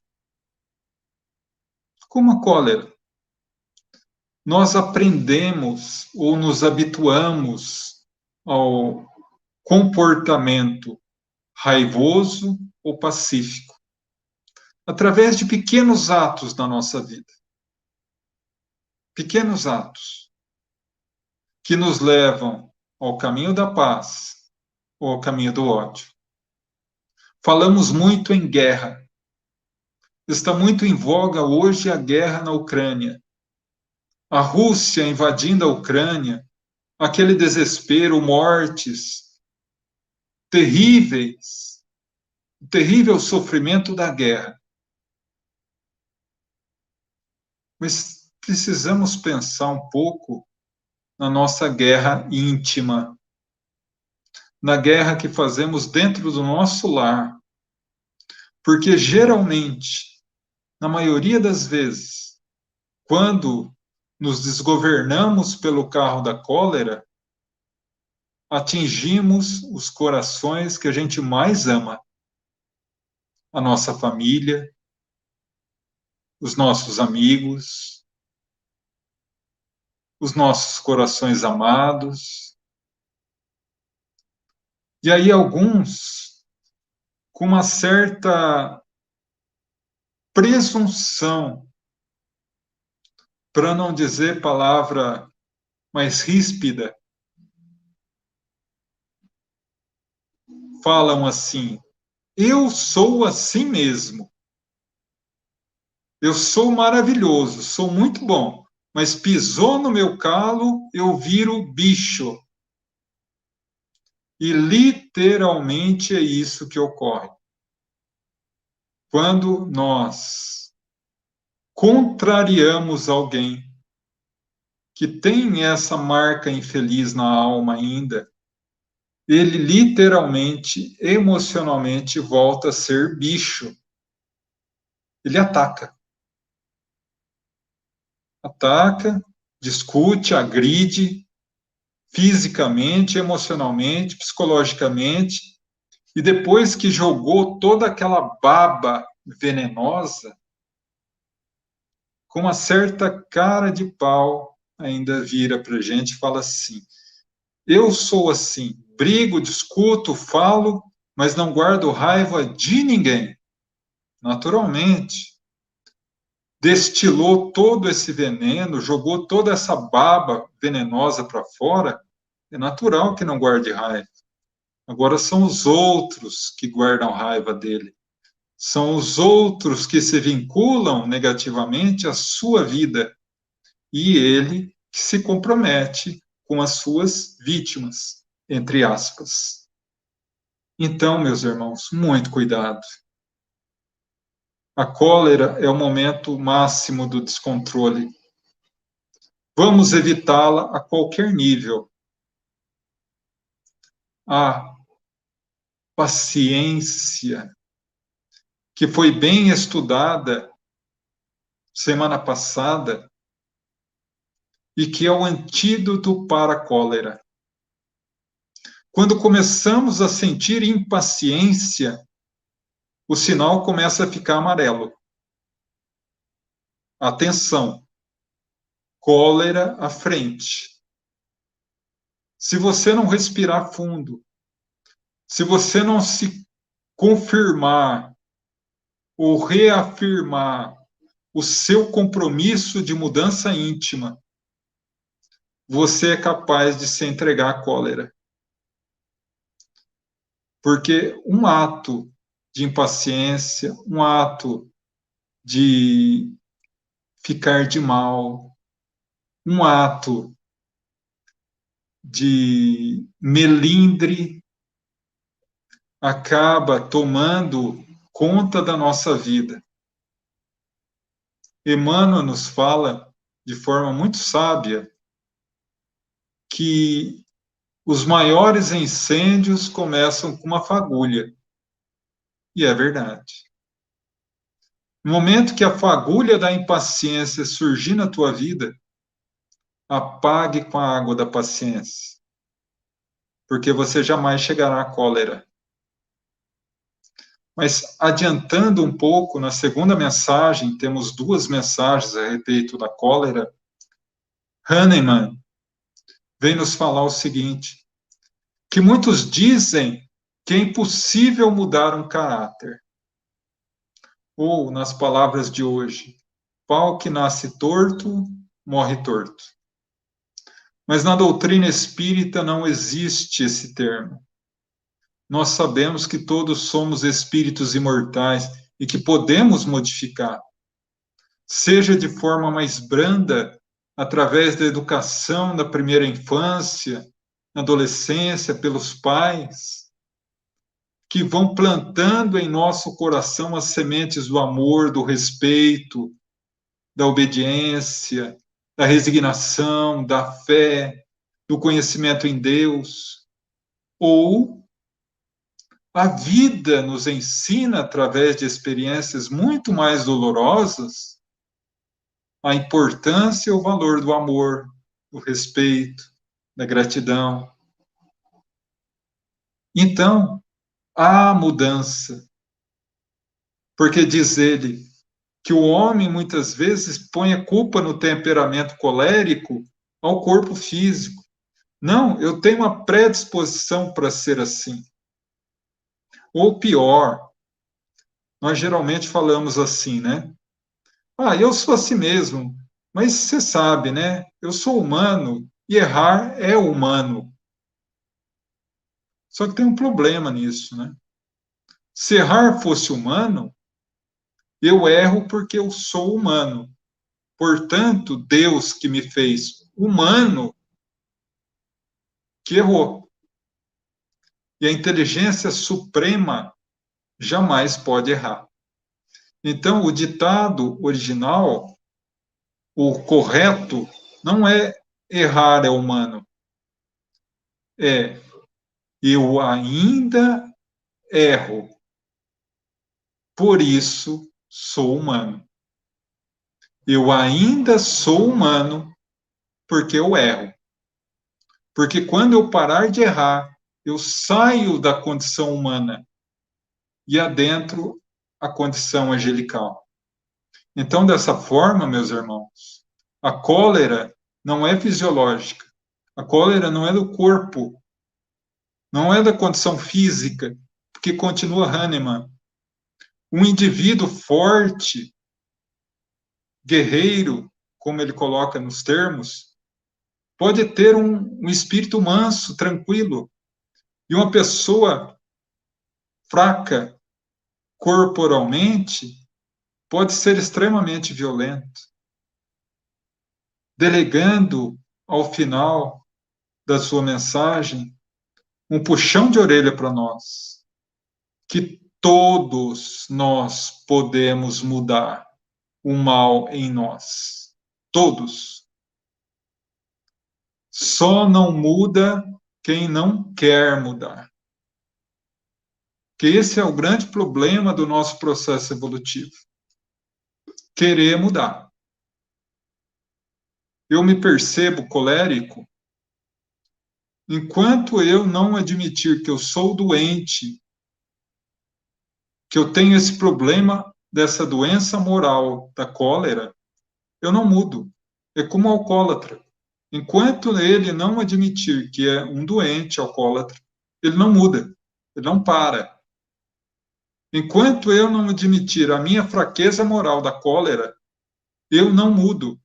Como a cólera. Nós aprendemos ou nos habituamos ao comportamento raivoso ou pacífico, através de pequenos atos na nossa vida. Pequenos atos que nos levam ao caminho da paz, ou ao caminho do ódio. Falamos muito em guerra. Está muito em voga hoje a guerra na Ucrânia. A Rússia invadindo a Ucrânia, aquele desespero, mortes terríveis, o terrível sofrimento da guerra. Mas precisamos pensar um pouco na nossa guerra íntima, na guerra que fazemos dentro do nosso lar. Porque geralmente, na maioria das vezes, quando nos desgovernamos pelo carro da cólera, atingimos os corações que a gente mais ama. A nossa família, os nossos amigos, os nossos corações amados. E aí alguns, com uma certa presunção, para não dizer palavra mais ríspida, falam assim: eu sou assim mesmo. Eu sou maravilhoso, sou muito bom, mas pisou no meu calo, eu viro bicho. E literalmente é isso que ocorre. Quando nós contrariamos alguém que tem essa marca infeliz na alma ainda, ele literalmente, emocionalmente, volta a ser bicho. Ele ataca. Ataca, discute, agride, fisicamente, emocionalmente, psicologicamente, e depois que jogou toda aquela baba venenosa, com uma certa cara de pau, ainda vira para a gente e fala assim: eu sou assim, brigo, discuto, falo, mas não guardo raiva de ninguém. Naturalmente, destilou todo esse veneno, jogou toda essa baba venenosa para fora, é natural que não guarde raiva. Agora são os outros que guardam raiva dele. São os outros que se vinculam negativamente à sua vida. E ele que se compromete com as suas vítimas, entre aspas. Então, meus irmãos, muito cuidado. A cólera é o momento máximo do descontrole. Vamos evitá-la a qualquer nível. A paciência, que foi bem estudada semana passada, e que é o antídoto para a cólera. Quando começamos a sentir impaciência, o sinal começa a ficar amarelo. Atenção, cólera à frente. Se você não respirar fundo, se você não se confirmar ou reafirmar o seu compromisso de mudança íntima, você é capaz de se entregar à cólera. Porque um ato de impaciência, um ato de ficar de mal, um ato de melindre acaba tomando conta da nossa vida. Emmanuel nos fala de forma muito sábia que os maiores incêndios começam com uma fagulha. E é verdade. No momento que a fagulha da impaciência surgir na tua vida, apague com a água da paciência, porque você jamais chegará à cólera. Mas adiantando um pouco, na segunda mensagem, temos duas mensagens a respeito da cólera. Hahnemann vem nos falar o seguinte, que muitos dizem que é impossível mudar um caráter. Ou, nas palavras de hoje, pau que nasce torto, morre torto. Mas na doutrina espírita não existe esse termo. nós sabemos que todos somos espíritos imortais e que podemos modificar, seja de forma mais branda, através da educação na primeira infância, na adolescência, pelos pais, que vão plantando em nosso coração as sementes do amor, do respeito, da obediência, da resignação, da fé, do conhecimento em Deus. Ou a vida nos ensina, através de experiências muito mais dolorosas, a importância e o valor do amor, do respeito, da gratidão. Então, há mudança, porque diz ele que o homem muitas vezes põe a culpa no temperamento colérico ao corpo físico. Não, eu tenho uma predisposição para ser assim. Ou pior, nós geralmente falamos assim, né? Ah, eu sou assim mesmo, mas você sabe, né? Eu sou humano e errar é humano. Só que tem um problema nisso, né? Se errar fosse humano, eu erro porque eu sou humano. Portanto, Deus que me fez humano, que errou. E a inteligência suprema jamais pode errar. Então, o ditado original, o correto, não é errar é humano. É eu ainda erro. Por isso sou humano. Eu ainda sou humano porque eu erro. Porque quando eu parar de errar, eu saio da condição humana e adentro a condição angelical. Então, dessa forma, meus irmãos, a cólera não é fisiológica. A cólera não é do corpo, não é da condição física, porque continua Hahnemann. Um indivíduo forte, guerreiro, como ele coloca nos termos, pode ter um espírito manso, tranquilo. E uma pessoa fraca corporalmente pode ser extremamente violento, delegando ao final da sua mensagem um puxão de orelha para nós, que todos nós podemos mudar o mal em nós. Todos. Só não muda quem não quer mudar. Que esse é o grande problema do nosso processo evolutivo. Querer mudar. Eu me percebo colérico enquanto eu não admitir que eu sou doente, que eu tenho esse problema dessa doença moral da cólera, eu não mudo. É como o alcoólatra. Enquanto ele não admitir que é um doente alcoólatra, ele não muda, ele não para. Enquanto eu não admitir a minha fraqueza moral da cólera, eu não mudo.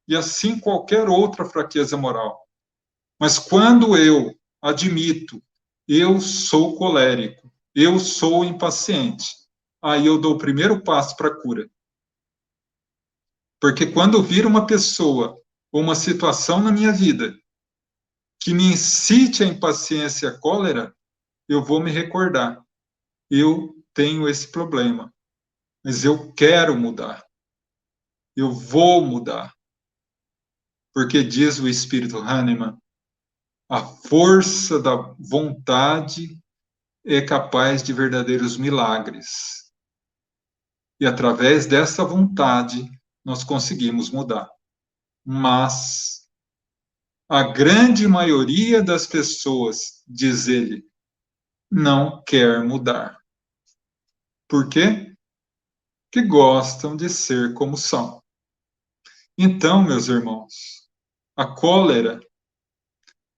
E assim qualquer outra fraqueza moral. Mas quando eu admito, eu sou colérico, eu sou impaciente, aí eu dou o primeiro passo para a cura. Porque quando vir uma pessoa ou uma situação na minha vida que me incite a impaciência e a cólera, eu vou me recordar. Eu tenho esse problema, mas eu quero mudar. Eu vou mudar. Porque diz o Espírito Hahnemann, a força da vontade é capaz de verdadeiros milagres. E através dessa vontade, nós conseguimos mudar. Mas a grande maioria das pessoas, diz ele, não quer mudar. Por quê? Porque gostam de ser como são. Então, meus irmãos, a cólera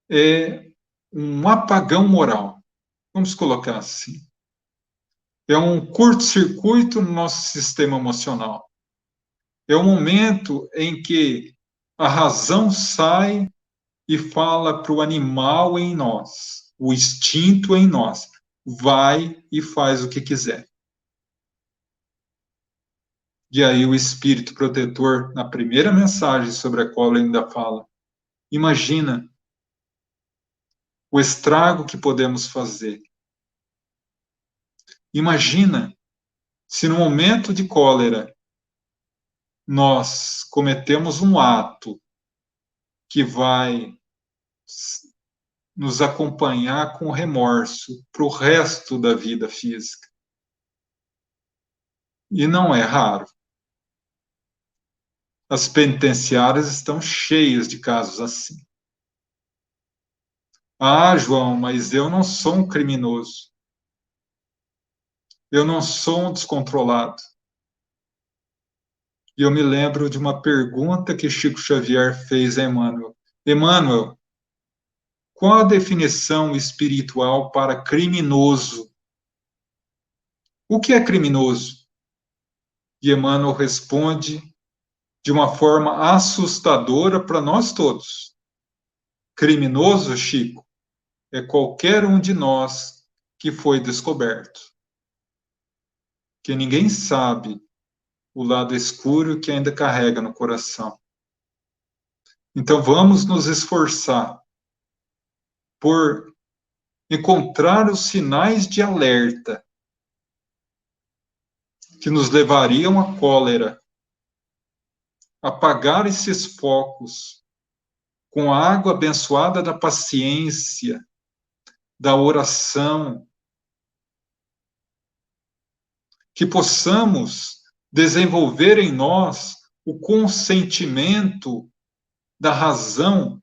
é um apagão moral. Vamos colocar assim. É um curto-circuito no nosso sistema emocional. É o momento em que a razão sai e fala para o animal em nós. o instinto em nós. Vai e faz o que quiser. E aí o espírito protetor, na primeira mensagem sobre a cólera, ainda fala: imagina o estrago que podemos fazer. Imagina se no momento de cólera nós cometemos um ato que vai nos acompanhar com remorso para o resto da vida física. E não é raro. As penitenciárias estão cheias de casos assim. Ah, João, mas eu não sou um criminoso. Eu não sou um descontrolado. E eu me lembro de uma pergunta que Chico Xavier fez a Emmanuel. Emmanuel, qual a definição espiritual para criminoso? O que é criminoso? E Emmanuel responde de uma forma assustadora para nós todos. Criminoso, Chico, é qualquer um de nós que foi descoberto. Que ninguém sabe o lado escuro que ainda carrega no coração. Então vamos nos esforçar por encontrar os sinais de alerta que nos levariam à cólera, apagar esses focos com a água abençoada da paciência, da oração, que possamos desenvolver em nós o consentimento da razão,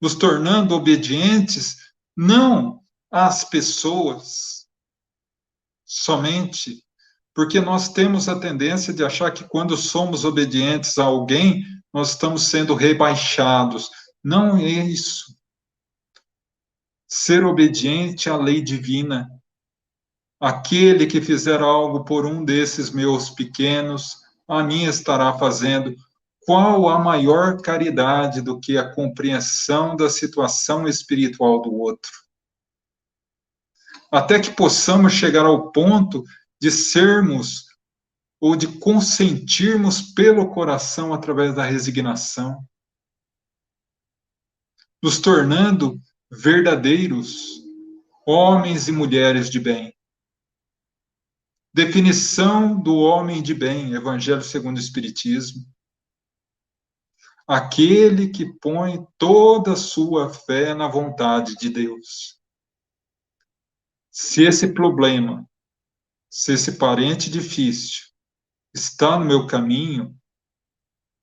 nos tornando obedientes não às pessoas somente, porque nós temos a tendência de achar que quando somos obedientes a alguém, nós estamos sendo rebaixados. Não é isso. Ser obediente à lei divina. Aquele que fizer algo por um desses meus pequenos, a mim estará fazendo. Qual a maior caridade do que a compreensão da situação espiritual do outro? Até que possamos chegar ao ponto de sermos ou de consentirmos pelo coração através da resignação, nos tornando verdadeiros homens e mulheres de bem. Definição do homem de bem, Evangelho segundo o Espiritismo. Aquele que põe toda a sua fé na vontade de Deus. Se esse problema, se esse parente difícil está no meu caminho,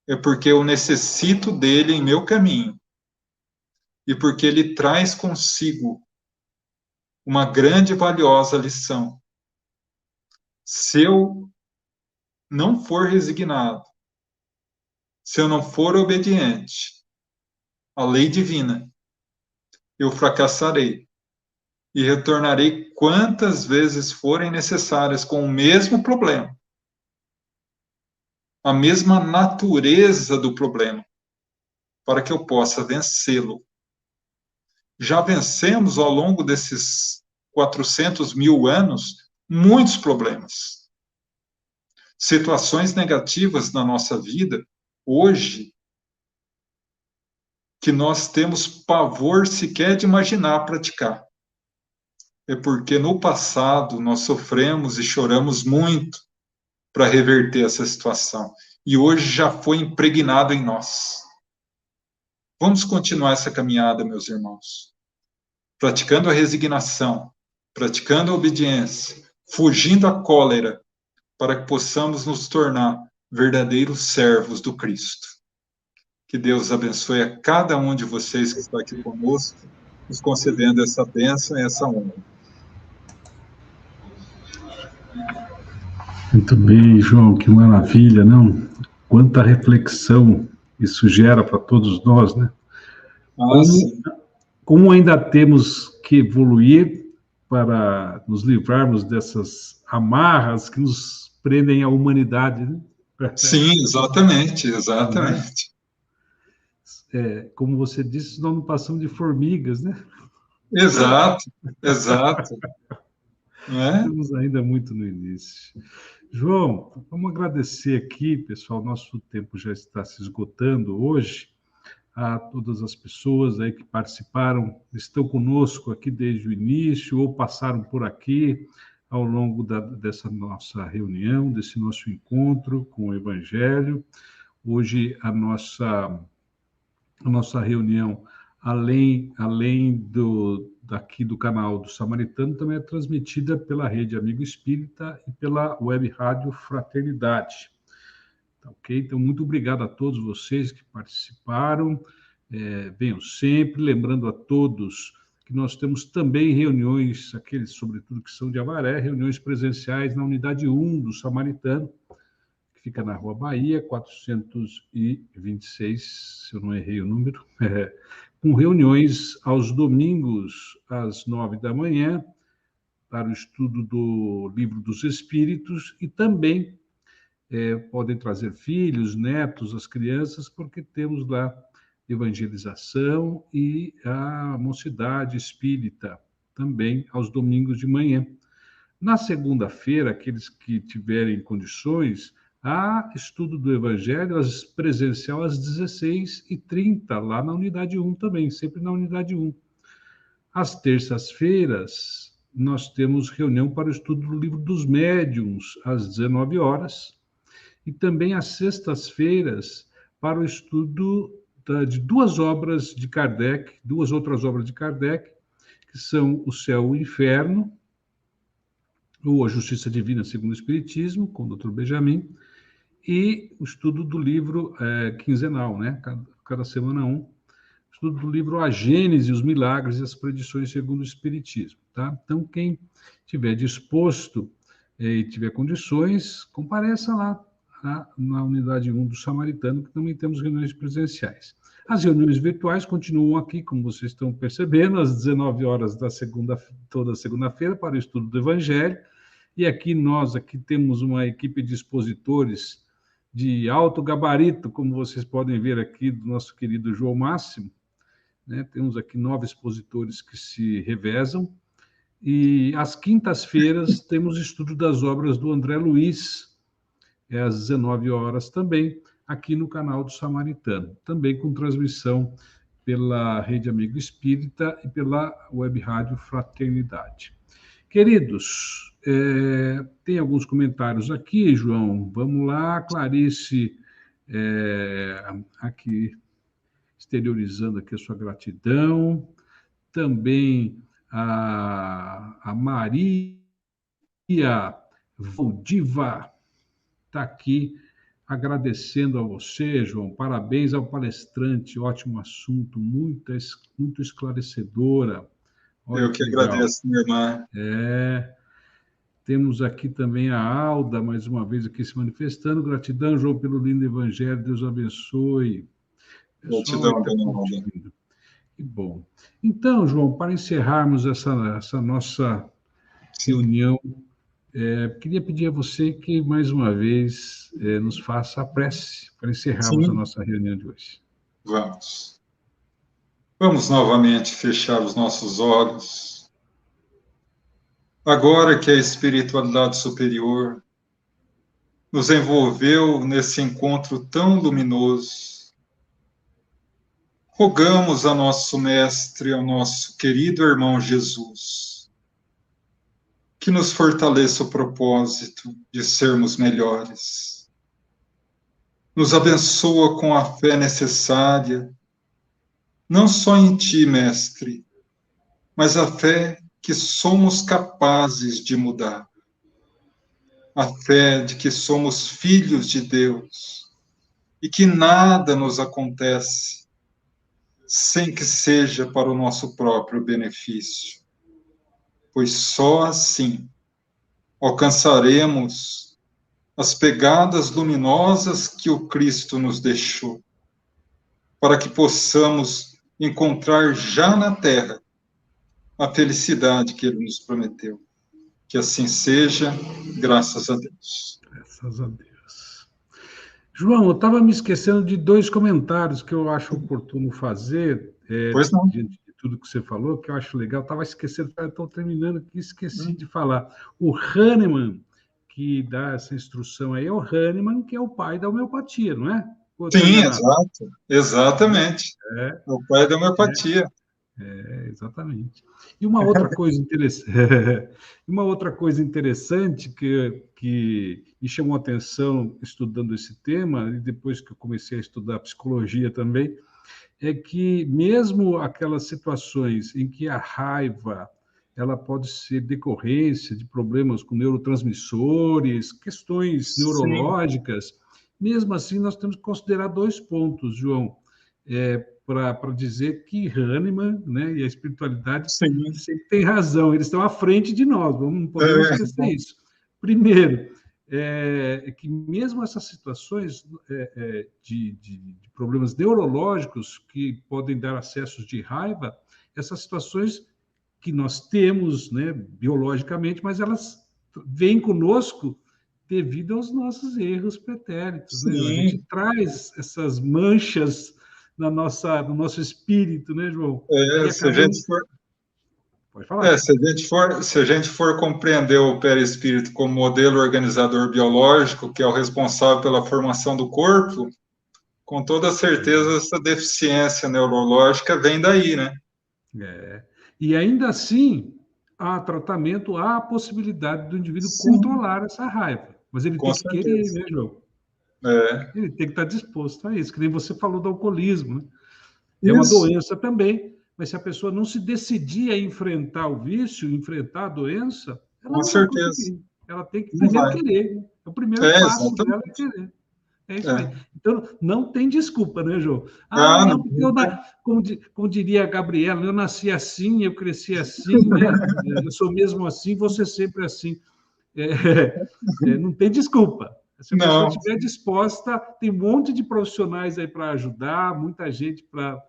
é porque eu necessito dele em meu caminho. E porque ele traz consigo uma grande e valiosa lição. Se eu não for resignado, se eu não for obediente à lei divina, eu fracassarei e retornarei quantas vezes forem necessárias com o mesmo problema, a mesma natureza do problema, para que eu possa vencê-lo. Já vencemos ao longo desses 400 mil anos muitos problemas. Situações negativas na nossa vida, hoje, que nós temos pavor sequer de imaginar praticar. É porque no passado nós sofremos e choramos muito para reverter essa situação. E hoje já foi impregnado em nós. Vamos continuar essa caminhada, meus irmãos. Praticando a resignação, praticando a obediência, fugindo à cólera, para que possamos nos tornar verdadeiros servos do Cristo. Que Deus abençoe a cada um de vocês que está aqui conosco, nos concedendo essa bênção e essa honra. Muito bem, João, que maravilha, não? Quanta reflexão isso gera para todos nós, né? Como ainda temos que evoluir para nos livrarmos dessas amarras que nos prendem à humanidade, né? Sim, exatamente, exatamente. Como você disse, nós não passamos de formigas, né? Exato, exato. Não é? Estamos ainda muito no início. João, vamos agradecer aqui, pessoal, nosso tempo já está se esgotando hoje, a todas as pessoas aí que participaram, estão conosco aqui desde o início ou passaram por aqui ao longo dessa nossa reunião, desse nosso encontro com o Evangelho. Hoje a nossa reunião, além daqui do canal do Samaritano, também é transmitida pela Rede Amigo Espírita e pela Web Rádio Fraternidade. Tá, ok? Então, muito obrigado a todos vocês que participaram. Venham sempre, lembrando a todos que nós temos também reuniões, aqueles, sobretudo, que são de Avaré, reuniões presenciais na unidade 1 do Samaritano, que fica na Rua Bahia, 426, se eu não errei o número, com reuniões aos domingos, às 9 da manhã, para o estudo do Livro dos Espíritos, e também podem trazer filhos, netos, as crianças, porque temos lá evangelização e a mocidade espírita, também aos domingos de manhã. Na segunda-feira, aqueles que tiverem condições, há estudo do Evangelho presencial às 16h30, lá na unidade 1 também, sempre na unidade 1. Às terças-feiras, nós temos reunião para o estudo do Livro dos Médiuns, às 19 horas, e também às sextas-feiras, para o estudo de duas obras de Kardec, duas outras obras de Kardec, que são O Céu e o Inferno, ou A Justiça Divina segundo o Espiritismo, com o Dr. Benjamin, e o estudo do livro quinzenal, né? Cada semana um, estudo do livro A Gênese, os Milagres e as Predições segundo o Espiritismo, tá? Então, quem estiver disposto e tiver condições, compareça lá na unidade 1 do Samaritano, que também temos reuniões presenciais. As reuniões virtuais continuam aqui, como vocês estão percebendo, às 19 horas toda segunda-feira, para o estudo do Evangelho. E aqui nós temos uma equipe de expositores de alto gabarito, como vocês podem ver aqui, do nosso querido João Máximo, né? Temos aqui 9 expositores que se revezam. E às quintas-feiras temos estudo das obras do André Luiz, às 19 horas também, aqui no canal do Samaritano, também com transmissão pela Rede Amigo Espírita e pela Web Rádio Fraternidade. Queridos, tem alguns comentários aqui, João. Vamos lá, Clarice, aqui exteriorizando aqui a sua gratidão. Também a Maria Valdiva está aqui agradecendo a você, João. Parabéns ao palestrante, ótimo assunto, muito esclarecedora. Olha Eu que legal. agradeço, minha irmã. Temos aqui também a Alda, mais uma vez aqui se manifestando. Gratidão, João, pelo lindo evangelho. Deus abençoe. Gratidão, dona Alda. Que bom. Então, João, para encerrarmos essa nossa reunião, queria pedir a você que, mais uma vez, nos faça a prece para encerrarmos a nossa reunião de hoje. Vamos. Vamos novamente fechar os nossos olhos. Agora que a espiritualidade superior nos envolveu nesse encontro tão luminoso, rogamos a nosso Mestre, ao nosso querido irmão Jesus, que nos fortaleça o propósito de sermos melhores. Nos abençoa com a fé necessária, não só em Ti, Mestre, mas a fé que somos capazes de mudar. A fé de que somos filhos de Deus e que nada nos acontece sem que seja para o nosso próprio benefício, pois só assim alcançaremos as pegadas luminosas que o Cristo nos deixou, para que possamos encontrar já na terra a felicidade que Ele nos prometeu. Que assim seja, graças a Deus. Graças a Deus. João, eu estava me esquecendo de 2 comentários que eu acho oportuno fazer, Pois não. diante de tudo que você falou, que eu acho legal. Estava esquecendo, estou terminando aqui, esqueci de falar. O Hahnemann, que dá essa instrução aí, é o Hahnemann, que é o pai da homeopatia, não é? Sim, exato, exatamente. É, O pai da homeopatia. exatamente. E uma outra coisa interessante, uma outra coisa interessante que me chamou a atenção estudando esse tema, e depois que eu comecei a estudar psicologia também, é que mesmo aquelas situações em que a raiva ela pode ser decorrência de problemas com neurotransmissores, questões neurológicas, mesmo assim nós temos que considerar 2 pontos, João, para dizer que Hahnemann, né, e a espiritualidade sempre tem razão, eles estão à frente de nós, não podemos esquecer isso. Primeiro, que mesmo essas situações de problemas neurológicos que podem dar acessos de raiva, essas situações que nós temos, né, biologicamente, mas elas vêm conosco devido aos nossos erros pretéritos. Né? A gente traz essas manchas no nosso espírito, né, João? Se a gente for... Pode falar. Se a gente for compreender o perispírito como modelo organizador biológico, que é o responsável pela formação do corpo, com toda certeza essa deficiência neurológica vem daí, né? E ainda assim, há tratamento, há a possibilidade do indivíduo controlar essa raiva. Mas ele tem que querer, né, João? Ele tem que estar disposto a isso, que nem você falou do alcoolismo. Né? É uma doença também, mas se a pessoa não se decidir a enfrentar o vício, enfrentar a doença, ela não vai conseguir. Ela tem que primeiro querer. Né? O primeiro passo dela é querer. É isso aí. Então, não tem desculpa, né, João? Não, porque como diria a Gabriela, eu nasci assim, eu cresci assim, né? Eu sou mesmo assim, você sempre assim. Não tem desculpa. Se a pessoa estiver disposta, tem um monte de profissionais aí para ajudar, muita gente para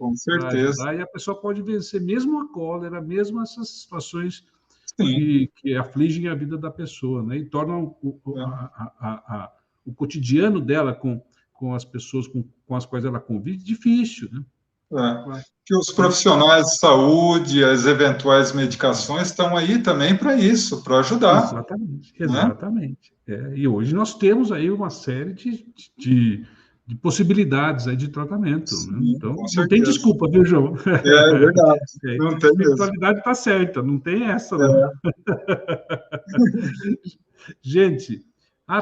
ajudar, e a pessoa pode vencer mesmo a cólera, mesmo essas situações que afligem a vida da pessoa, né? E tornam o cotidiano dela com as pessoas com as quais ela convive difícil, né? Que os profissionais de saúde, as eventuais medicações estão aí também para isso, para ajudar. Exatamente. E hoje nós temos aí uma série de possibilidades aí de tratamento. Né? Então, não tem desculpa, viu, João? É verdade. Não tem a espiritualidade está certa, não tem essa, não. Gente,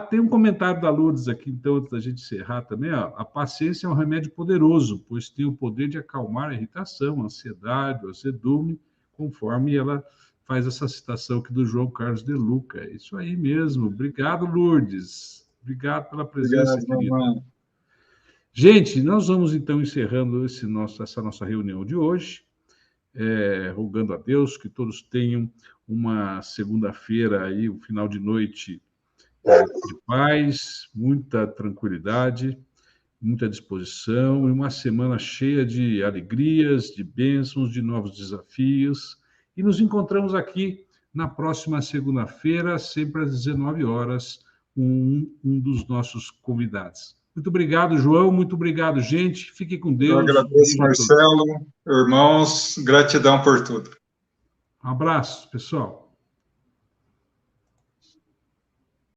tem um comentário da Lourdes aqui, então, antes da gente encerrar também. A paciência é um remédio poderoso, pois tem o poder de acalmar a irritação, a ansiedade, o azedume, conforme ela faz essa citação aqui do João Carlos de Luca. É isso aí mesmo. Obrigado, Lourdes. Obrigado pela presença, querida. Gente, nós vamos, então, encerrando essa nossa reunião de hoje, rogando a Deus que todos tenham uma segunda-feira, aí, um final de noite de paz, muita tranquilidade, muita disposição e uma semana cheia de alegrias, de bênçãos, de novos desafios. E nos encontramos aqui na próxima segunda-feira, sempre às 19 horas, com um dos nossos convidados. Muito obrigado, João. Muito obrigado, gente. Fique com Deus. Eu agradeço, Marcelo, irmãos. Gratidão por tudo. Um abraço, pessoal.